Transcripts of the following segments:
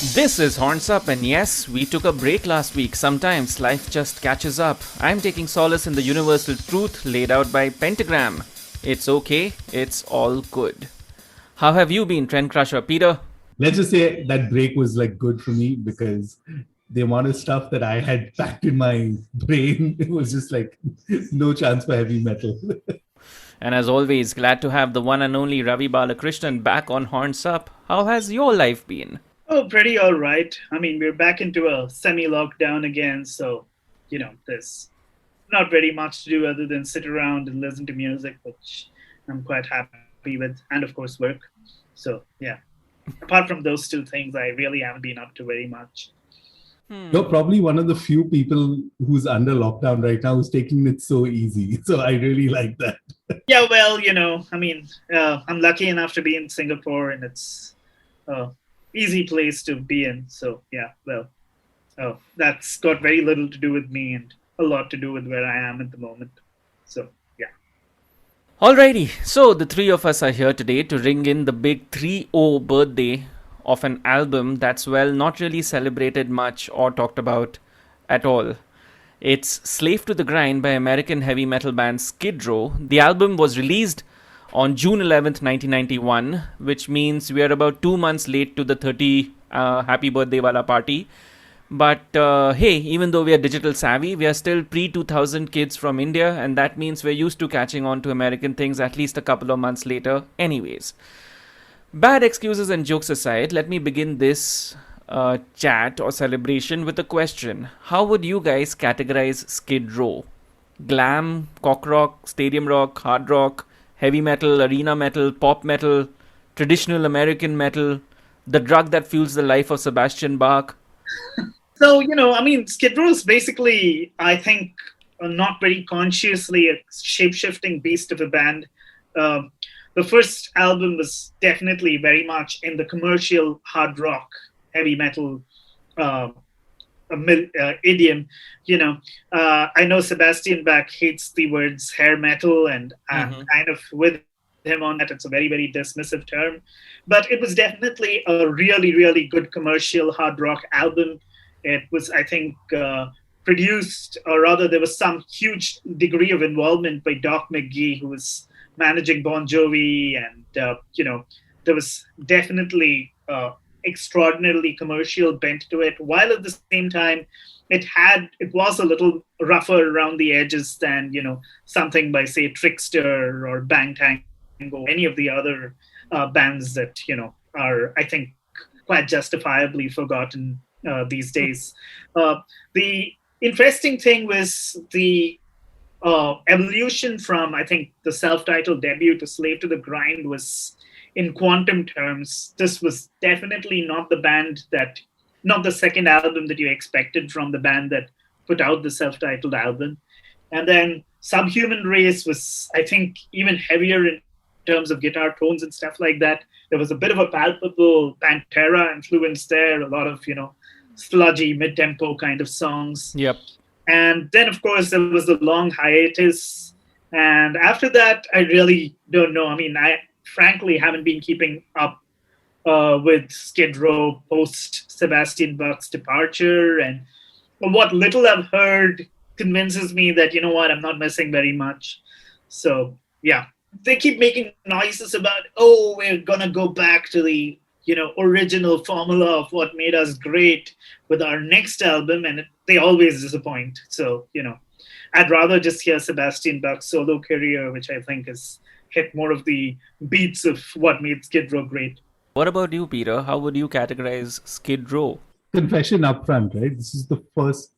This is Horns Up, and yes, we took a break last week. Sometimes life just catches up. I'm taking solace in the universal truth laid out by Pentagram. It's okay, it's all good. How have you been, Trend Crusher Peter? Let's just say that break was like good for me because the amount of stuff that I had packed in my brain, it was just like no chance for heavy metal. And as always, glad to have the one and only Ravi Balakrishnan back on Horns Up. How has your life been? Oh, pretty all right. I mean, we're back into a semi-lockdown again, so there's not very much to do other than sit around and listen to music, which I'm quite happy with, and of course work. So yeah, apart from those two things, I really haven't been up to very much. You're probably one of the few people who's under lockdown right now who's taking it so easy. So I really like that. Yeah, well, I'm lucky enough to be in Singapore, and it's a easy place to be in. So yeah, well, that's got very little to do with me and a lot to do with where I am at the moment. So yeah. Alrighty, so the three of us are here today to ring in the big 3-0 birthday of an album that's, well, not really celebrated much or talked about at all. It's Slave to the Grind by American heavy metal band Skid Row. The album was released on June 11th, 1991, which means we are about 2 months late to the 30 Happy Birthday Wala party. But hey, even though we are digital savvy, we are still pre-2000 kids from India, and that means we're used to catching on to American things at least a couple of months later anyways. Bad excuses and jokes aside, let me begin this chat or celebration with a question. How would you guys categorize Skid Row? Glam, cock rock, stadium rock, hard rock, heavy metal, arena metal, pop metal, traditional American metal, the drug that fuels the life of Sebastian Bach? So, Skid Row is basically, I think, not very consciously a shape-shifting beast of a band. The first album was definitely very much in the commercial hard rock, heavy metal idiom. I know Sebastian Bach hates the words hair metal, and I'm kind of with him on that. It's a very, very dismissive term. But it was definitely a really, really good commercial hard rock album. It was, I think, produced, or rather, there was some huge degree of involvement by Doc McGee, who was managing Bon Jovi, and there was definitely extraordinarily commercial bent to it. While at the same time, it was a little rougher around the edges than something by, say, Trickster or Bang Tango, any of the other bands that are, I think, quite justifiably forgotten these days. The interesting thing was the evolution from, I think, the self-titled debut to Slave to the Grind was, in quantum terms, this was definitely not the second album that you expected from the band that put out the self-titled album. And then Subhuman Race was, I think, even heavier in terms of guitar tones and stuff like that. There was a bit of a palpable Pantera influence there, a lot of, sludgy mid-tempo kind of songs. Yep. And then, of course, there was the long hiatus. And after that, I really don't know. I mean, I frankly haven't been keeping up with Skid Row post Sebastian Bach's departure. And what little I've heard convinces me that, I'm not missing very much. So, yeah. They keep making noises about, we're going to go back to the original formula of what made us great with our next album, and they always disappoint. So, I'd rather just hear Sebastian Bach's solo career, which I think has hit more of the beats of what made Skid Row great. What about you, Peter? How would you categorize Skid Row? Confession up front, right?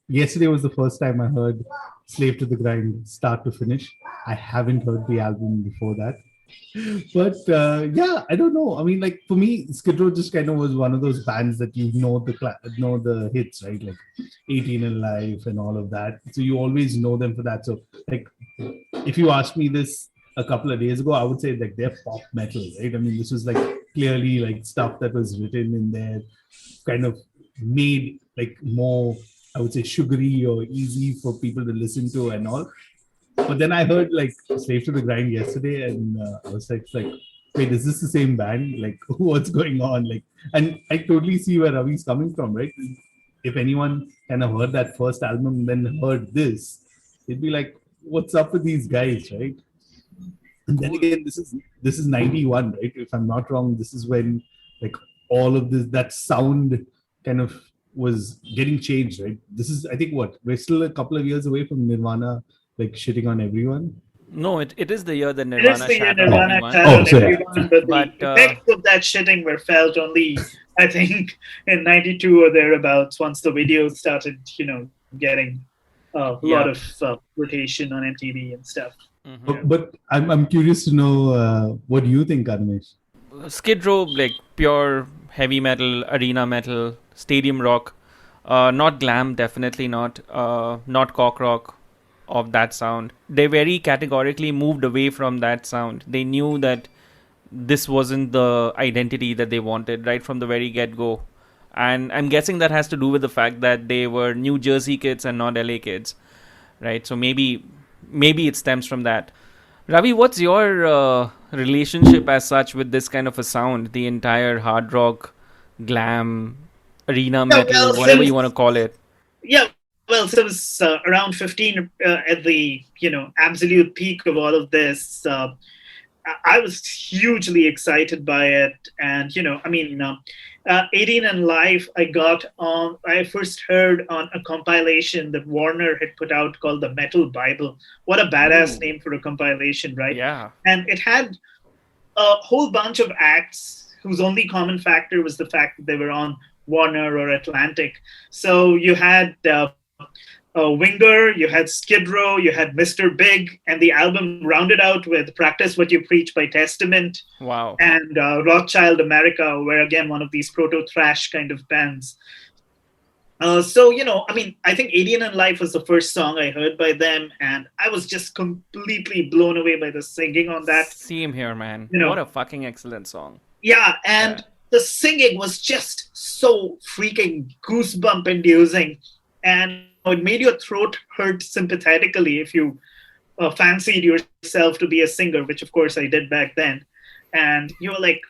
Yesterday was the first time I heard Slave to the Grind start to finish. I haven't heard the album before that. But yeah, I don't know. I mean, like, for me, Skid Row just kind of was one of those bands that know the hits, right? Like 18 in Life and all of that. So you always know them for that. So, like, if you asked me this a couple of days ago, I would say like they're pop metal, right? I mean, this was like clearly like stuff that was written in there, kind of made like more, I would say, sugary or easy for people to listen to and all. But then I heard like Slave to the Grind yesterday, and I was like, wait, is this the same band? Like, what's going on? Like, and I totally see where Ravi's coming from, right? If anyone kind of heard that first album, then heard this, it'd be like, what's up with these guys, right? And then Cool. again, this is 91, right? If I'm not wrong, this is when like all of this that sound kind of was getting changed, right? This is, I think, what, we're still a couple of years away from Nirvana like shitting on everyone. No, it is the year that It is Nirvana the year shat on Nirvana everyone. shat on So yeah. everyone, but the But effects of that shitting were felt only, I think, in '92 or thereabouts. Once the videos started, getting a lot yeah. of rotation on MTV and stuff. Mhm. But I'm curious to know what you think, Animesh. Skid Row, like pure heavy metal, arena metal, stadium rock. Not glam, definitely not. Not cock rock of that sound. They very categorically moved away from that sound. They knew that this wasn't the identity that they wanted right from the very get go. And I'm guessing that has to do with the fact that they were New Jersey kids and not LA kids, right? So maybe it stems from that. Ravi, what's your relationship as such with this kind of a sound? The entire hard rock, glam, arena Yeah, metal, well, whatever you want to call it. since around 15, at the absolute peak of all of this, I was hugely excited by it, and 18 and Life. I first heard on a compilation that Warner had put out called the Metal Bible. What a badass Ooh, name for a compilation, right? yeah. And it had a whole bunch of acts whose only common factor was the fact that they were on Warner or Atlantic. So you had Winger, you had Skid Row, you had Mr. Big, and the album rounded out with Practice What You Preach by Testament Wow. and Rothschild America, were again one of these proto thrash kind of bands. I think Alien in Life was the first song I heard by them, and I was just completely blown away by the singing on that. Same here, man. You What know, a fucking excellent song. yeah, Yeah. and the singing was just so freaking goosebump inducing, and it made your throat hurt sympathetically if you fancied yourself to be a singer, which of course I did back then. And you were like,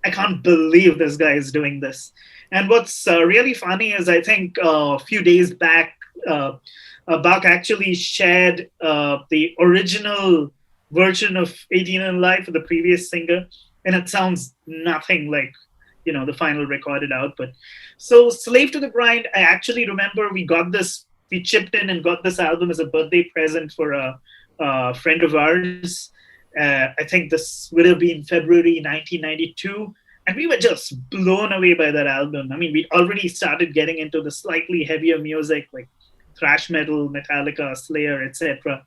I can't believe this guy is doing this. And what's really funny is I think a few days back, Buck actually shared the original version of 18 in Life for the previous singer, and it sounds nothing like the final recorded output. So Slave to the Grind, I actually remember we chipped in and got this album as a birthday present for a friend of ours. I think this would have been February 1992. And we were just blown away by that album. I mean, we'd already started getting into the slightly heavier music like thrash metal, Metallica, Slayer, etc.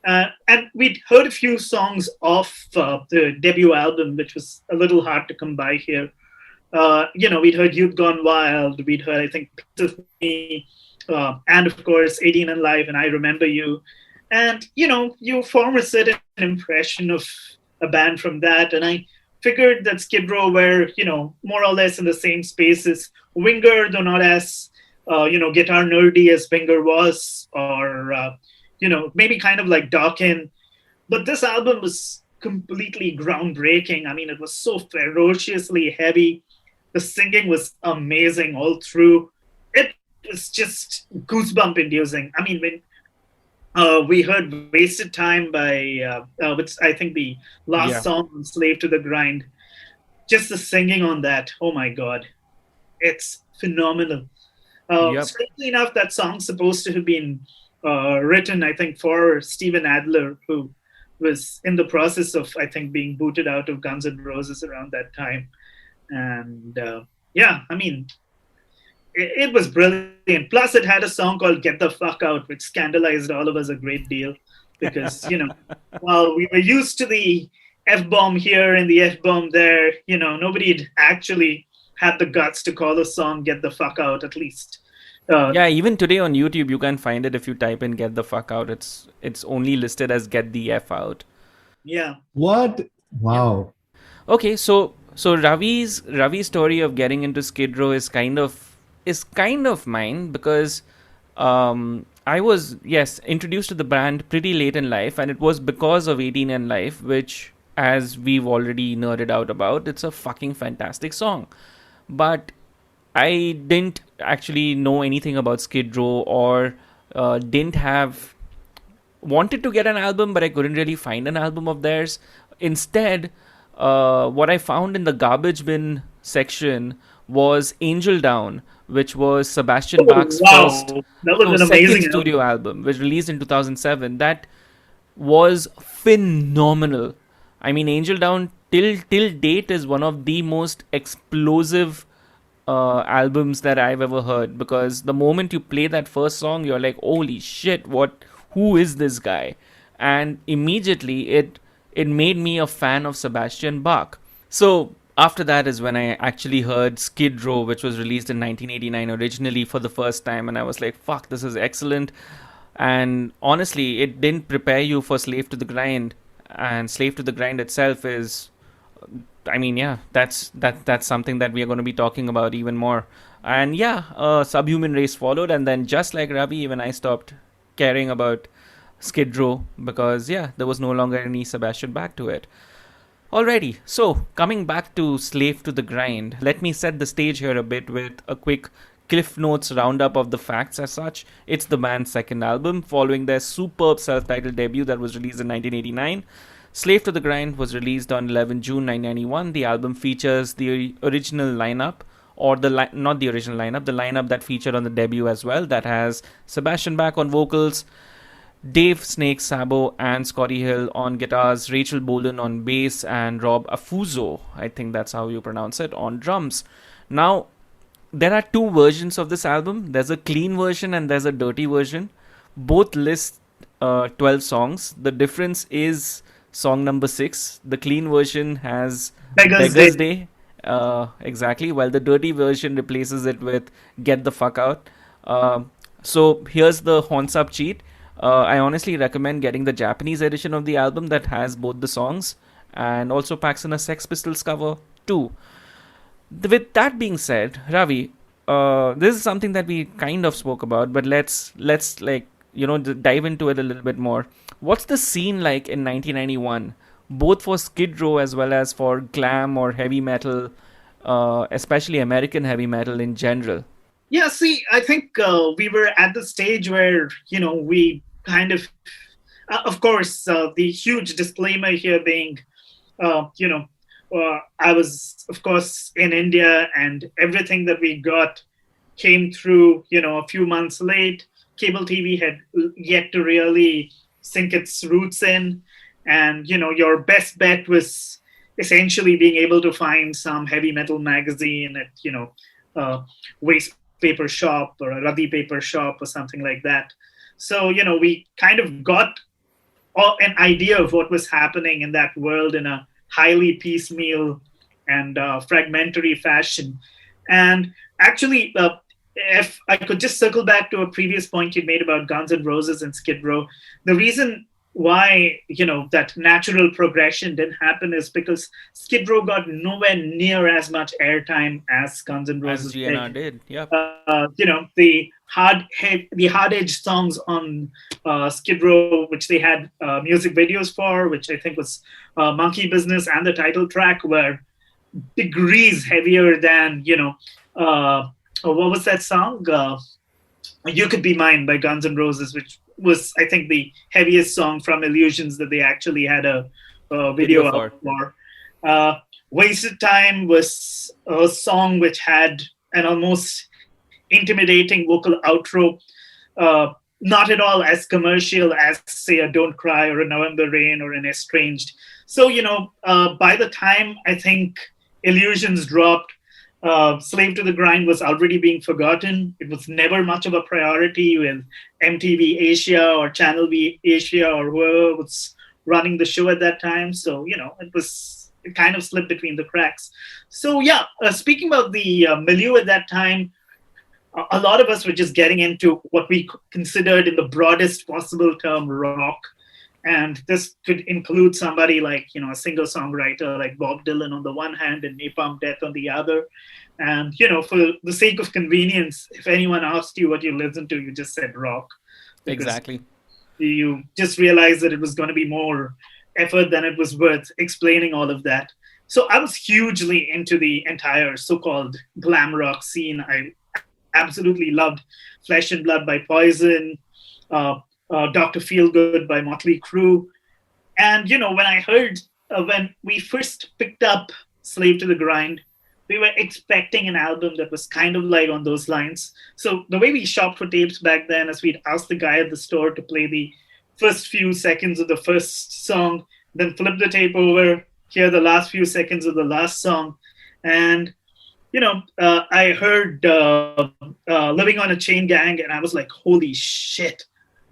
And we'd heard a few songs off the debut album, which was a little hard to come by here. We'd heard Youth Gone Wild. We'd heard, I think, Piece of Me, and of course, 18 and Live, and I Remember You. And, you form a certain impression of a band from that. And I figured that Skid Row were, more or less in the same spaces. Winger, though not as, guitar nerdy as Winger was, or, maybe kind of like Dawkins. But this album was completely groundbreaking. I mean, it was so ferociously heavy. The singing was amazing all through. It was just goosebump inducing. I mean, when we heard Wasted Time by, which I think the last Yeah. song on Slave to the Grind, just the singing on that, oh my God, it's phenomenal. Yep. Strangely enough, that song's supposed to have been written, I think, for Steven Adler, who was in the process of, I think, being booted out of Guns N' Roses around that time. And I mean, it was brilliant. Plus, it had a song called Get the Fuck Out, which scandalized all of us a great deal because, while we were used to the F bomb here and the F bomb there, nobody had actually had the guts to call a song Get the Fuck Out, at least. Yeah, even today on YouTube you can find it if you type in "get the fuck out." It's only listed as "get the f out." Yeah. What? Wow. Okay, so Ravi's story of getting into Skid Row is kind of mine because I was introduced to the band pretty late in life, and it was because of 18 and Life, which as we've already nerded out about, it's a fucking fantastic song. But I didn't actually know anything about Skid Row, or didn't have wanted to get an album, but I couldn't really find an album of theirs. Instead, what I found in the garbage bin section was Angel Down, which was Sebastian Oh, Bach's wow. first, That was no, an second amazing studio album. album, which released in 2007. That was phenomenal. I mean, Angel Down till date is one of the most explosive albums that I've ever heard, because the moment you play that first song, you're like, "Holy shit! What? Who is this guy?" And immediately it made me a fan of Sebastian Bach. So after that is when I actually heard Skid Row, which was released in 1989 originally for the first time, and I was like, "Fuck, this is excellent." And honestly, it didn't prepare you for Slave to the Grind, and Slave to the Grind itself is, I mean, yeah, that's something that we are going to be talking about even more. And yeah, Subhuman Race followed, and then just like Ravi, even I stopped caring about Skid Row, because yeah, there was no longer any Sebastian Bach to it. Alrighty, so coming back to Slave to the Grind, let me set the stage here a bit with a quick Cliff Notes roundup of the facts as such. It's the band's second album, following their superb self titled debut that was released in 1989. Slave to the Grind was released on 11 June 1991. The album features the original lineup, or not the original lineup, the lineup that featured on the debut as well, that has Sebastian Bach on vocals, Dave Snake Sabo and Scotty Hill on guitars, Rachel Bolden on bass, and Rob Afuso, I think that's how you pronounce it, on drums. Now, there are two versions of this album. There's a clean version and there's a dirty version. Both list 12 songs. The difference is song number 6. The clean version has Beggar's Beggar's Day. Day, exactly, while the dirty version replaces it with Get the Fuck Out. So here's the horns up cheat. I honestly recommend getting the Japanese edition of the album that has both the songs, and also packs in a Sex Pistols cover too. With that being said, Ravi, this is something that we kind of spoke about, but let's like, dive into it a little bit more. What's the scene like in 1991, both for Skid Row as well as for glam or heavy metal, especially American heavy metal in general? Yeah, see, I think we were at the stage where, we kind of course, the huge disclaimer here being, uh, you know, I was, of course, in India, and everything that we got came through, a few months late. Cable TV had yet to really sink its roots in. And, your best bet was essentially being able to find some heavy metal magazine at, waste paper shop or a Ravi paper shop or something like that. So, we kind of got an idea of what was happening in that world in a highly piecemeal and fragmentary fashion. And actually, if I could just circle back to a previous point you made about Guns N' Roses and Skid Row, the reason why that natural progression didn't happen is because Skid Row got nowhere near as much airtime as Guns N' As Roses GNR did. did, yep. The hard edge songs on Skid Row, which they had music videos for, which I think was Monkey Business and the title track, were degrees heavier than what was that song? You Could Be Mine by Guns N' Roses, which was, I think, the heaviest song from Illusions that they actually had a Video video for. out for. Wasted Time was a song which had an almost intimidating vocal outro, not at all as commercial as, say, a Don't Cry or a November Rain or an Estranged. So, by the time I think Illusions dropped, Slave to the Grind was already being forgotten. It was never much of a priority with MTV Asia or Channel V Asia or whoever was running the show at that time. So, it kind of slipped between the cracks. So, yeah, speaking about the milieu at that time, a lot of us were just getting into what we considered in the broadest possible term rock. And this could include somebody like, a singer songwriter like Bob Dylan on the one hand and Napalm Death on the other. And, for the sake of convenience, if anyone asked you what you listened to, you just said rock. Because Exactly. you just realized that it was going to be more effort than it was worth explaining all of that. So I was hugely into the entire so-called glam rock scene. I absolutely loved Flesh and Blood by Poison, uh, Dr. Feelgood by Motley Crue. And, when I heard, when we first picked up Slave to the Grind, we were expecting an album that was kind of like on those lines. So the way we shopped for tapes back then is we'd ask the guy at the store to play the first few seconds of the first song, then flip the tape over, hear the last few seconds of the last song. And, I heard Living on a Chain Gang, and I was like, holy shit,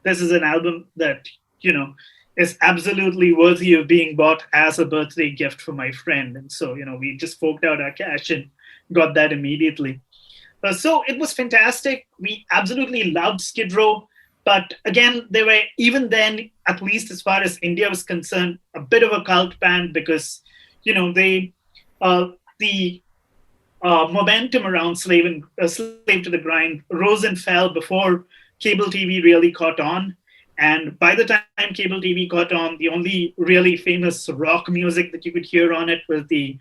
this is an album that, you know, is absolutely worthy of being bought as a birthday gift for my friend. And so, we just forked out our cash and got that immediately. So it was fantastic. We absolutely loved Skid Row. But again, they were, even then, at least as far as India was concerned, a bit of a cult band because, the momentum around Slave to the Grind rose and fell before cable TV really caught on. And by the time cable TV caught on, the only really famous rock music that you could hear on it was the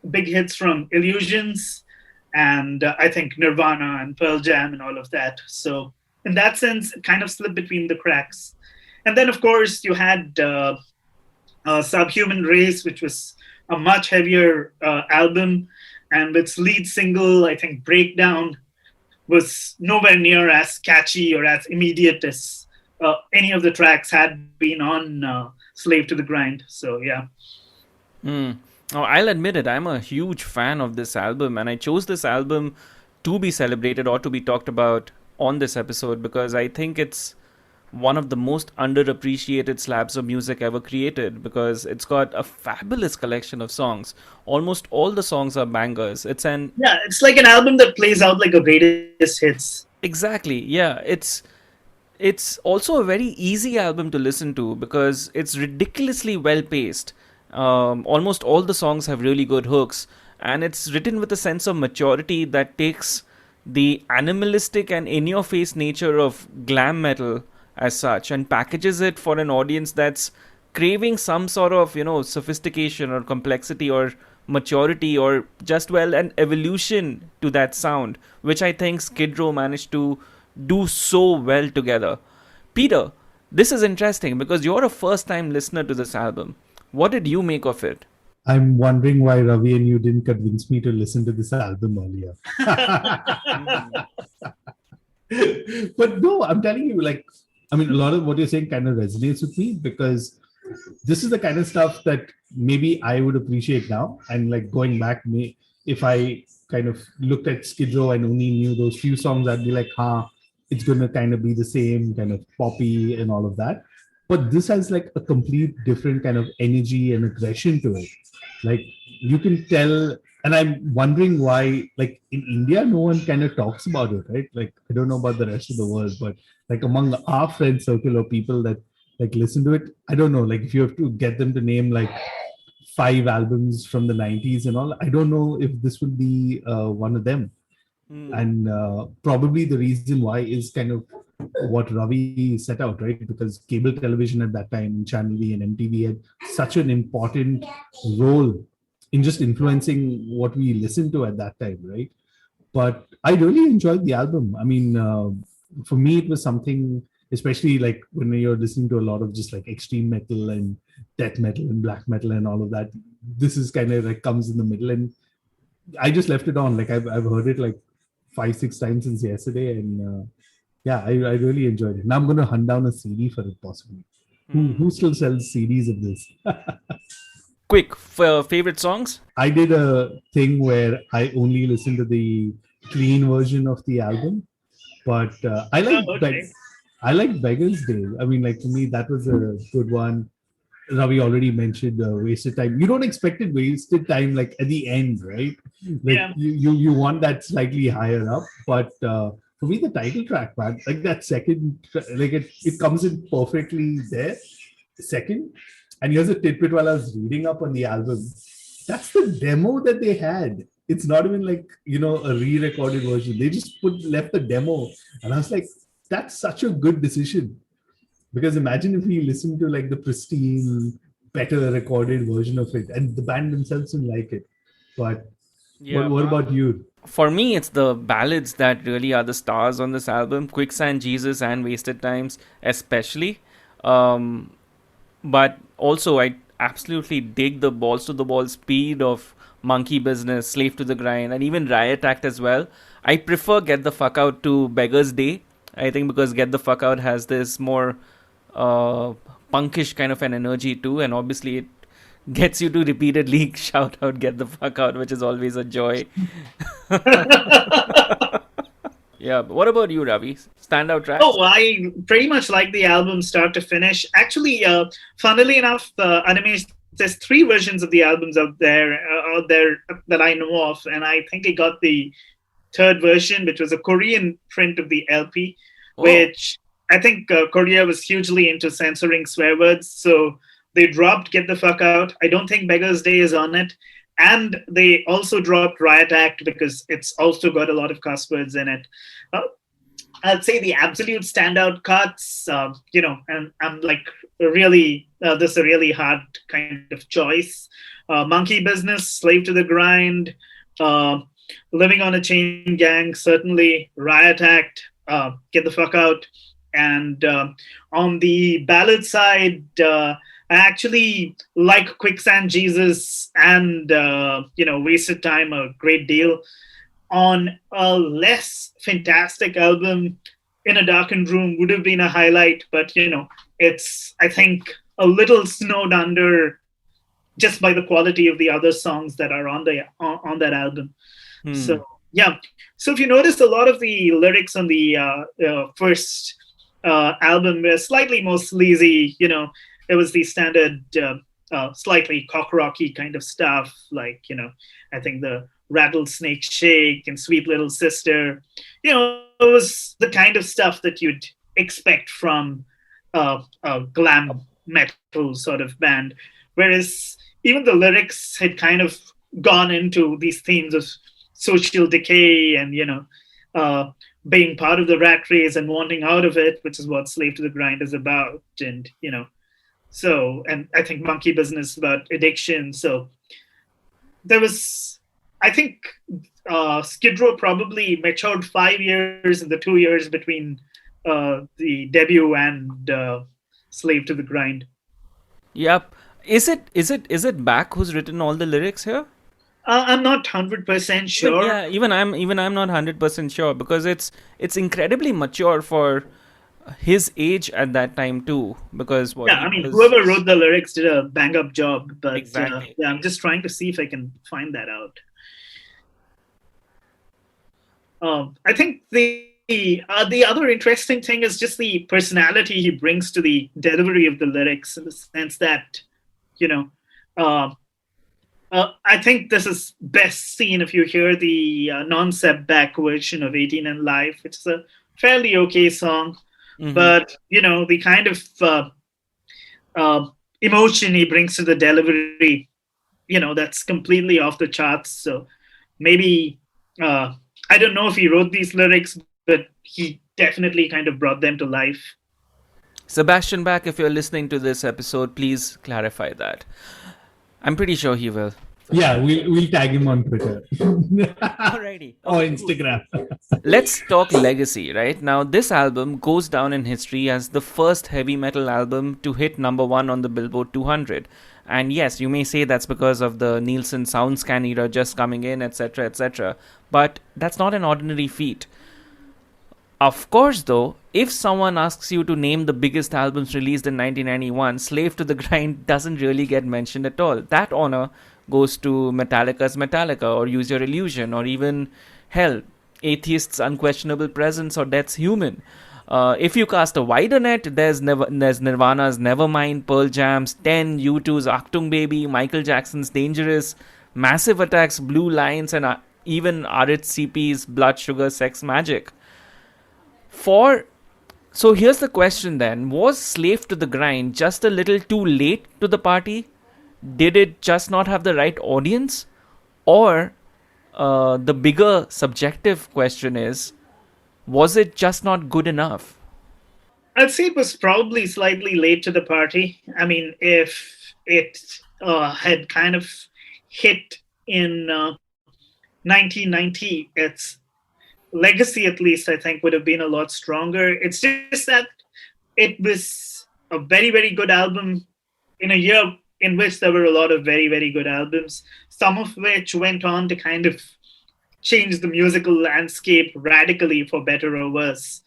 big hits from Illusions and I think Nirvana and Pearl Jam and all of that. So in that sense, it kind of slipped between the cracks. And then, of course, you had Subhuman Race, which was a much heavier album. And its lead single, I think Breakdown, was nowhere near as catchy or as immediate as any of the tracks had been on Slave to the Grind. So, yeah. Oh, I'll admit it, I'm a huge fan of this album, and I chose this album to be celebrated or to be talked about on this episode because I think it's one of the most underappreciated slabs of music ever created because it's got a fabulous collection of songs. Almost all the songs are bangers. It's like an album that plays out like a greatest hits. Exactly. Yeah, it's also a very easy album to listen to because it's ridiculously well paced. Almost all the songs have really good hooks, and it's written with a sense of maturity that takes the animalistic and in-your-face nature of glam metal as such and packages it for an audience that's craving some sort of, sophistication or complexity or maturity or just, well, an evolution to that sound, which I think Skid Row managed to do so well together. Peter, this is interesting because you're a first-time listener to this album. What did you make of it? I'm wondering why Ravi and you didn't convince me to listen to this album earlier. But no, I'm telling you, a lot of what you're saying kind of resonates with me because this is the kind of stuff that maybe I would appreciate now. And going back, if I kind of looked at Skid Row and only knew those few songs, I'd be like, it's going to kind of be the same kind of poppy and all of that. But this has a complete different kind of energy and aggression to it. You can tell, and I'm wondering why, in India, no one kind of talks about it, right? I don't know about the rest of the world, but among our friend circle or people that listen to it, I don't know, if you have to get them to name 5 albums from the 90s and all, I don't know if this would be one of them. And probably the reason why is kind of what Ravi set out, right? Because cable television at that time, Channel V and MTV had such an important role in just influencing what we listened to at that time, right? But I really enjoyed the album. I mean, for me, it was something, especially when you're listening to a lot of just extreme metal and death metal and black metal and all of that. This is kind of comes in the middle, and I just left it on. I've heard it 5-6 times since yesterday, and I really enjoyed it. Now I'm going to hunt down a CD for it, possibly. Who still sells CDs of this? Quick, favorite songs? I did a thing where I only listened to the clean version of the album, but I like Beggar's Day. I mean, for me, that was a good one. Ravi already mentioned wasted time. You don't expect it wasted time at the end, right? You want that slightly higher up, but for me, the title track, man, that second, it comes in perfectly there. Second, and here's a tidbit while I was reading up on the album. That's the demo that they had. It's not even a re-recorded version. They just left the demo, and I was like, that's such a good decision. Because imagine if we listened to the pristine better recorded version of it, and the band themselves didn't like it. But Yeah. what about you? For me, it's the ballads that really are the stars on this album. Quicksand Jesus and Wasted Times, especially. Um, but also, I absolutely dig the balls to the ball speed of Monkey Business, Slave to the Grind, and even Riot Act as well. I prefer Get the Fuck Out to Beggar's Day. I think because Get the Fuck Out has this more uh, punkish kind of an energy too, and obviously it gets you to repeatedly shout out "Get the fuck out," which is always a joy. Yeah, but what about you, Ravi? Standout tracks? Oh, I pretty much like the album start to finish. Actually, funnily enough, Animesh, there's three versions of the albums out there that I know of, and I think I got the third version, which was a Korean print of the LP, Oh, which I think Korea was hugely into censoring swear words, so they dropped "Get the Fuck Out." I don't think "Beggar's Day" is on it, and they also dropped "Riot Act" because it's also got a lot of cuss words in it. Uh, I'd say the absolute standout cuts, and I'm like really, this is a really hard kind of choice. Monkey Business, Slave to the Grind, uh, Living on a Chain Gang, certainly, Riot Act, Get the Fuck Out. And on the ballad side, I actually like Quicksand Jesus and, Wasted Time a great deal. On a less fantastic album, In a Darkened Room would have been a highlight, but it's, I think, a little snowed under just by the quality of the other songs that are on that album. hmm. So yeah, so if you notice, a lot of the lyrics on the first album were slightly more sleazy. It was the standard, slightly cock rocky kind of stuff, like I think the Rattlesnake Shake and Sweet Little Sister. It was the kind of stuff that you'd expect from a glam metal sort of band. Whereas even the lyrics had kind of gone into these themes of social decay and, being part of the rat race and wanting out of it, which is what Slave to the Grind is about. And, and I think Monkey Business is about addiction. So there was, I think, Skid Row probably matured 5 years in the 2 years between the debut and Slave to the Grind. Yep. Is it Back who's written all the lyrics here? I'm not 100% Even sure. yeah, even I'm not 100% sure because it's incredibly mature for his age at that time too. Because what Yeah, he I mean, was whoever wrote the lyrics did a bang up job, but exactly. yeah, I'm just trying to see if I can find that out. I think the other interesting thing is just the personality he brings to the delivery of the lyrics, in the sense that, you know, uh, I think this is best seen if you hear the non-sep back version of 18 and Life, which is a fairly okay song, Mm-hmm. but the kind of emotion he brings to the delivery, that's completely off the charts. So maybe uh, I don't know if he wrote these lyrics, but he definitely kind of brought them to life. Sebastian Bach, if you're listening to this episode, please clarify that. I'm pretty sure he will. Yeah, we'll tag him on Twitter Alrighty. or Okay, cool. Instagram. Let's talk legacy, right? Now, this album goes down in history as the first heavy metal album to hit number one on the Billboard 200. And yes, you may say that's because of the Nielsen SoundScan era just coming in, etc., etc. But that's not an ordinary feat. Of course, though, if someone asks you to name the biggest albums released in 1991, Slave to the Grind doesn't really get mentioned at all. That honor goes to Metallica's Metallica, or Use Your Illusion, or even, hell, Atheist's Unquestionable Presence, or Death's Human. If you cast a wider net, there's Nirvana's Nevermind, Pearl Jam's 10, U2's Achtung Baby, Michael Jackson's Dangerous, Massive Attack's Blue Lines, and even RHCP's Blood Sugar Sex Magic. For So here's the question then: was Slave to the Grind just a little too late to the party? Did it just not have the right audience? Or the bigger subjective question is: was it just not good enough? I'd say it was probably slightly late to the party. I mean, if it had kind of hit in 1990, its legacy, at least, I think, would have been a lot stronger. It's just that it was a very, very good album in a year in which there were a lot of very, very good albums, some of which went on to kind of change the musical landscape radically for better or worse.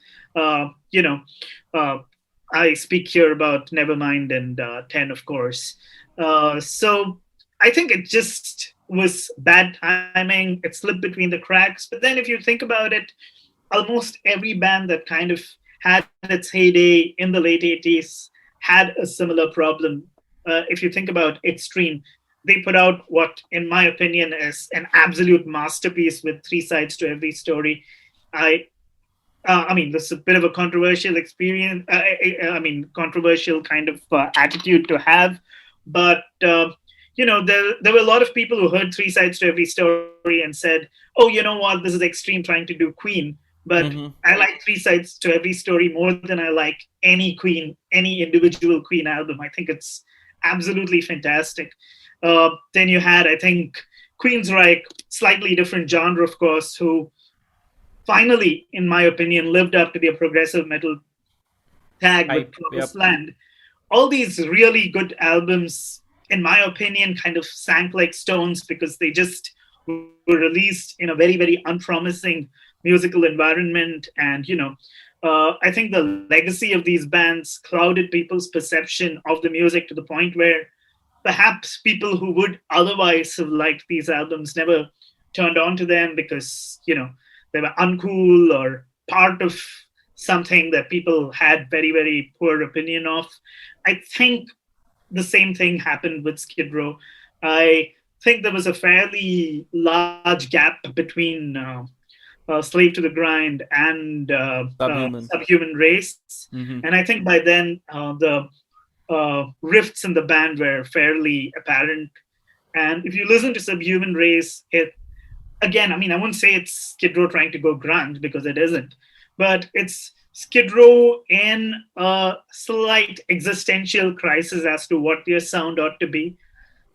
You know, uh, I speak here about Nevermind and 10, of course. So I think it just was bad timing. It slipped between the cracks. But then if you think about it, almost every band that kind of had its heyday in the late 80s had a similar problem. If you think about Extreme, they put out what, in my opinion, is an absolute masterpiece with three sides to every story. I I mean, this is a bit of a controversial experience. I mean, controversial kind of attitude to have, but there were a lot of people who heard three sides to every story and said, "Oh, you know what? This is Extreme trying to do Queen." But Mm-hmm. I like three sides to every story more than I like any Queen, any individual Queen album. I think it's absolutely fantastic. Then you had, I think, Queensryche, slightly different genre, of course, who finally, in my opinion, lived up to their progressive metal tag with Right. Yep. Promised Land. All these really good albums, in my opinion, kind of sank like stones because they just were released in a very, very unpromising musical environment. And, I think the legacy of these bands clouded people's perception of the music to the point where perhaps people who would otherwise have liked these albums never turned on to them because they were uncool or part of something that people had very, very poor opinion of. I think the same thing happened with Skid Row. I think there was a fairly large gap between Slave to the Grind and Subhuman. Subhuman Race. Mm-hmm. And I think by then the rifts in the band were fairly apparent. And if you listen to Subhuman Race, it again, I mean, I wouldn't say it's Skid Row trying to go grunge because it isn't, but it's Skid Row in a slight existential crisis as to what their sound ought to be.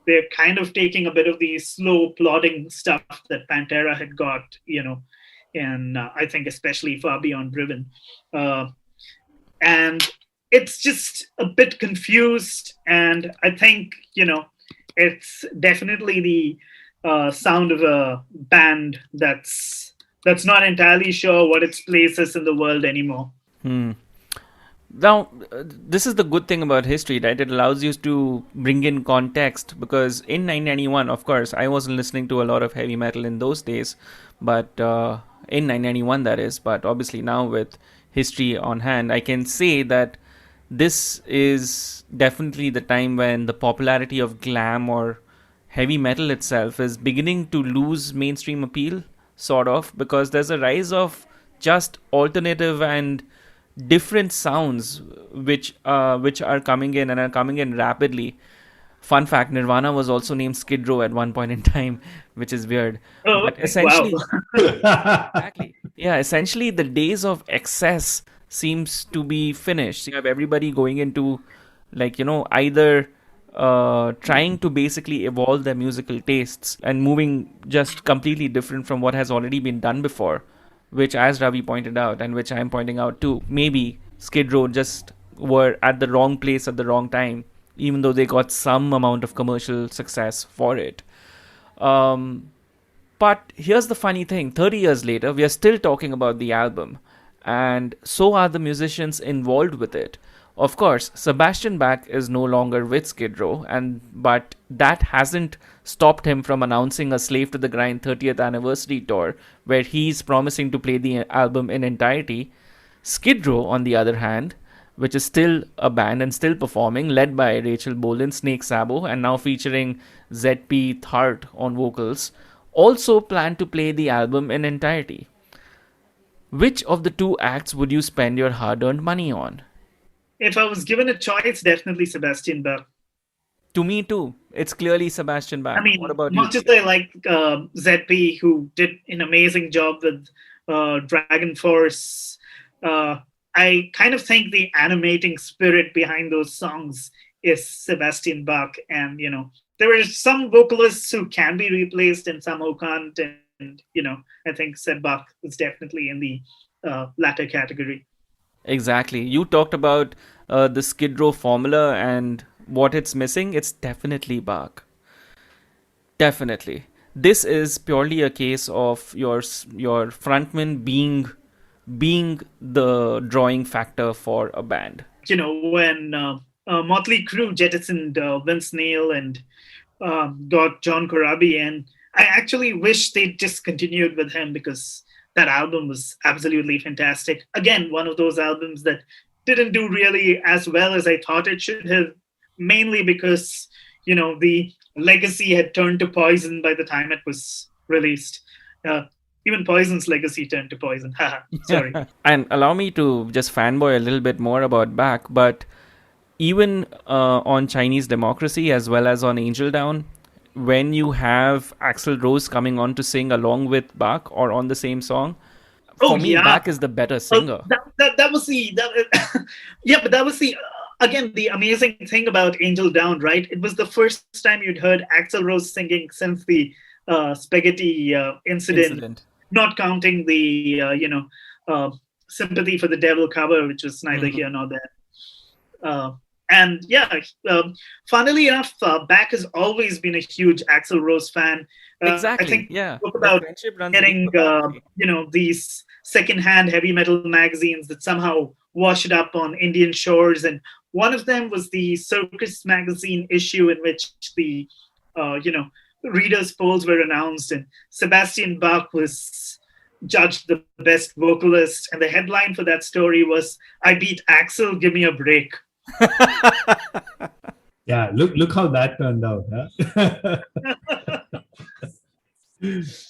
They're kind of taking a bit of the slow, plodding stuff that Pantera had got, and I think especially Far Beyond Driven. Uh, and it's just a bit confused. And I think, it's definitely the sound of a band that's not entirely sure what its place is in the world anymore. Hmm. Now, this is the good thing about history, right? It allows you to bring in context because in 1991, of course, I wasn't listening to a lot of heavy metal in those days, but in 1991, that is. But obviously, now with history on hand, I can say that this is definitely the time when the popularity of glam or heavy metal itself is beginning to lose mainstream appeal, sort of, because there's a rise of just alternative and different sounds which are coming in and are coming in rapidly. Fun fact: Nirvana was also named Skid Row at one point in time, which is weird. Oh, But okay. Wow. essentially, exactly, yeah, essentially the days of excess seems to be finished. You have everybody going into either trying to basically evolve their musical tastes and moving just completely different from what has already been done before, which, as Ravi pointed out, and which I'm pointing out too, maybe Skid Row just were at the wrong place at the wrong time, even though they got some amount of commercial success for it. Um, but here's the funny thing: 30 years later, we are still talking about the album, and so are the musicians involved with it. Of course, Sebastian Bach is no longer with Skid Row, but that hasn't stopped him from announcing a Slave to the Grind 30th anniversary tour, where he's promising to play the album in entirety. Skid Row, on the other hand, which is still a band and still performing, led by Rachel Bolan, Snake Sabo, and now featuring ZP Thart on vocals, also plan to play the album in entirety. Which of the two acts would you spend your hard earned money on? If I was given a choice, definitely Sebastian Bach. To me, too. It's clearly Sebastian I Bach. What mean, about you? much as I like ZP, who did an amazing job with Dragon Force, uh, I kind of think the animating spirit behind those songs is Sebastian Bach. And, there are some vocalists who can be replaced and some who can't. And, I think Seb Bach is definitely in the latter category. Exactly. You talked about the Skid Row formula and what it's missing. It's definitely Bach. Definitely. This is purely a case of your frontman being the drawing factor for a band. When Motley Crue jettisoned Vince Neil and got John Corabi, and I actually wish they just continued with him because that album was absolutely fantastic. Again, one of those albums that didn't do really as well as I thought it should have, mainly because the legacy had turned to Poison by the time it was released. Even Poison's legacy turned to Poison. Sorry. And allow me to just fanboy a little bit more about Bach, but even on Chinese Democracy as well as on Angel Down, when you have Axl Rose coming on to sing along with Bach or on the same song, for me, yeah. Bach is the better singer. That was yeah, but that was again, the amazing thing about Angel Down, right? It was the first time you'd heard Axl Rose singing since the spaghetti incident, not counting the Sympathy for the Devil cover, which was neither here nor there. And yeah, funnily enough, Bach has always been a huge Axl Rose fan. Exactly. I think yeah. Talk about getting these secondhand heavy metal magazines that somehow washed up on Indian shores, and one of them was the Circus magazine issue in which the readers' polls were announced, and Sebastian Bach was judged the best vocalist, and the headline for that story was "I beat Axl, give me a break." Yeah, look how that turned out. Huh?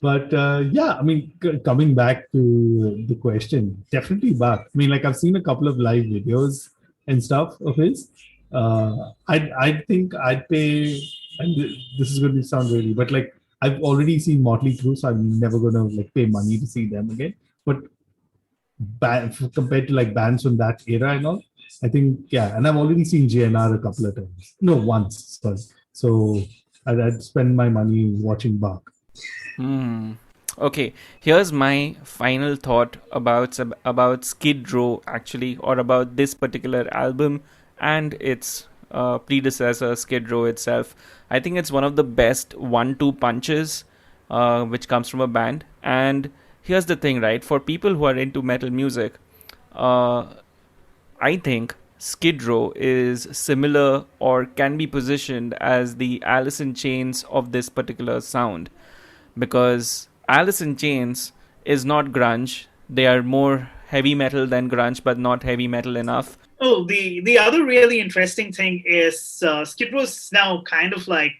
But yeah, I mean, coming back to the question, definitely Bach. I mean, like I've seen a couple of live videos and stuff of his. I think I'd pay, and this is going to sound really, but like I've already seen Motley Crue, so I'm never going to like pay money to see them again. But compared to like bands from that era and all, I think, yeah, and I've already seen GNR a couple of times. No, once, sorry. So I'd spend my money watching Bach. Okay, here's my final thought about Skid Row, actually, or about this particular album and its predecessor, Skid Row itself. I think it's one of the best 1-2 punches which comes from a band. And here's the thing, right? For people who are into metal music, I think Skid Row is similar or can be positioned as the Alice in Chains of this particular sound, because Alice in Chains is not grunge. They are more heavy metal than grunge, but not heavy metal enough. Oh, the other really interesting thing is Skid Row's now kind of like,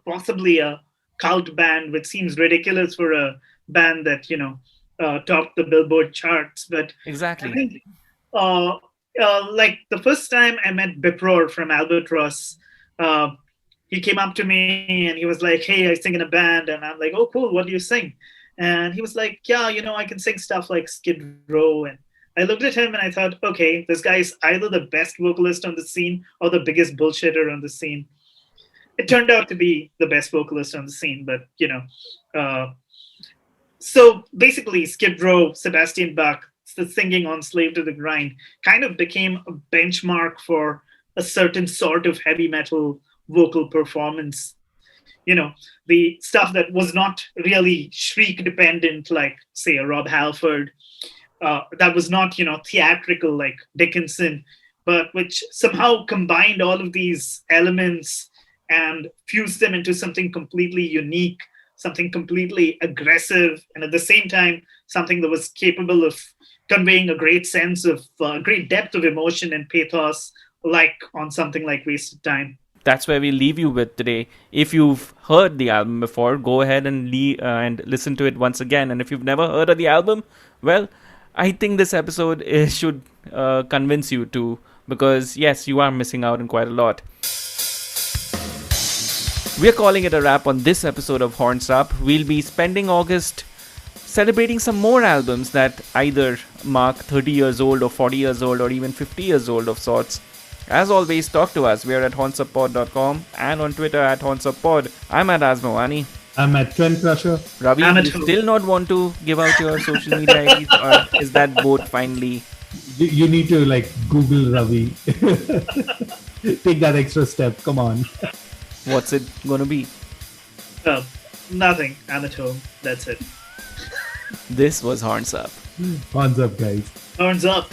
possibly a cult band, which seems ridiculous for a band that, topped the Billboard charts. But exactly. I think, like the first time I met Bipror from Albatross, he came up to me and he was like, "Hey, I sing in a band." And I'm like, "Oh, cool. What do you sing?" And he was like, "Yeah, I can sing stuff like Skid Row." And I looked at him and I thought, okay, this guy's either the best vocalist on the scene or the biggest bullshitter on the scene. It turned out to be the best vocalist on the scene, but, so basically Skid Row, Sebastian Bach, the singing on Slave to the Grind, kind of became a benchmark for a certain sort of heavy metal vocal performance. The stuff that was not really shriek dependent, like, say, a Rob Halford, that was not, theatrical like Dickinson, but which somehow combined all of these elements and fused them into something completely unique, something completely aggressive, and at the same time, something that was capable of conveying a great sense of great depth of emotion and pathos, like on something like Wasted Time. That's where we leave you with today. If you've heard the album before, go ahead and and listen to it once again. And if you've never heard of the album, well, I think this episode should convince you to, because yes, you are missing out on quite a lot. We're calling it a wrap on this episode of Horns Up. We'll be spending August celebrating some more albums that either mark 30 years old or 40 years old or even 50 years old of sorts. As always, talk to us. We are at hornsupod.com and on Twitter at hornsupod. I'm at Asmawani. I'm at Trend Crusher. Ravi, you still not want to give out your social media IDs, or is that boat finally? You need to Google Ravi. Take that extra step. Come on. What's it gonna be? Nothing. I'm at home. That's it. This was Horns Up. Horns up, guys. Horns up.